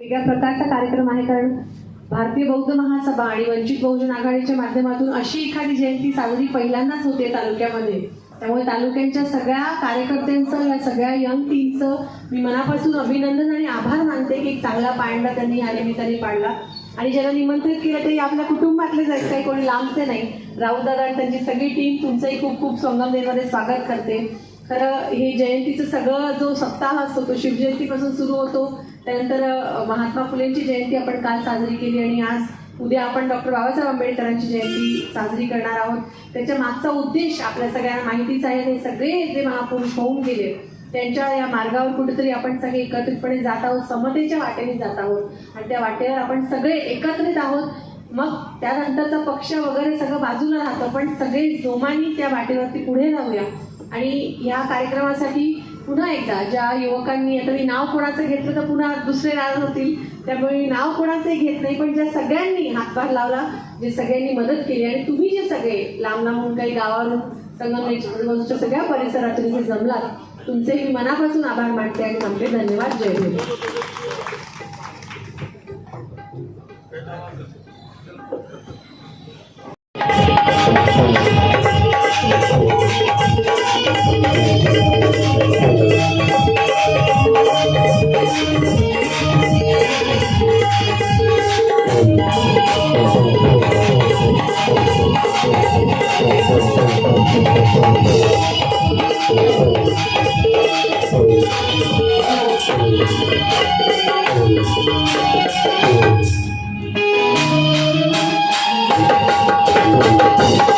वेगळ्या प्रकारचा कार्यक्रम आहे, कारण भारतीय बौद्ध महासभा आणि वंचित बहुजन आघाडीच्या माध्यमातून अशी एखादी जयंती साजरी पहिल्यांदाच होते तालुक्यामध्ये. त्यामुळे तालुक्यांच्या सगळ्या कार्यकर्त्यांचं, या सगळ्या यंग टीमचं मी मनापासून अभिनंदन आणि आभार मानते की एक चांगला पायंडा त्यांनी या निमित्ताने पाडला. आणि ज्याला निमंत्रित केलं ते आपल्या कुटुंबातलेच आहेत, काही कोणी लांबचे नाही. राऊतदादा आणि त्यांची सगळी टीम तुमचंही खूप खूप संगमनेरमध्ये स्वागत करते. खरं हे जयंतीचं सगळं जो सप्ताह असतो तो शिवजयंतीपासून सुरू होतो. त्यानंतर महात्मा फुलेंची जयंती आपण काल साजरी केली आणि आज उद्या आपण डॉक्टर बाबासाहेब आंबेडकरांची जयंती साजरी करणार आहोत. त्याच्या मागचा उद्देश आपल्या सगळ्यांना माहितीच आहे. हे सगळे जे महापुरुष होऊन गेले त्यांच्या या मार्गावर कुठेतरी आपण सगळे एकत्रितपणे जात आहोत, समतेच्या वाटेने जात आहोत आणि त्या वाटेवर आपण सगळे एकत्रित आहोत. मग त्यानंतरचा पक्ष वगैरे सगळं बाजूला राहतं, पण सगळे जोमाने त्या वाटेवरती पुढे जाऊया. आणि या कार्यक्रमासाठी पुन्हा एकदा ज्या युवकांनी, आता मी नाव कोणाचं घेतलं तर पुन्हा दुसरे नाव होतील, त्यामुळे मी नाव कोणाचंही घेत नाही, पण ज्या सगळ्यांनी हातभार लावला, जे सगळ्यांनी मदत केली आणि तुम्ही जे सगळे लांब लांबून काही गावावरून संगमनेरच्या सगळ्या परिसरातून इथे जमलात, तुमचे मी मनापासून आभार मानते आणि म्हणते धन्यवाद. जय हिंद.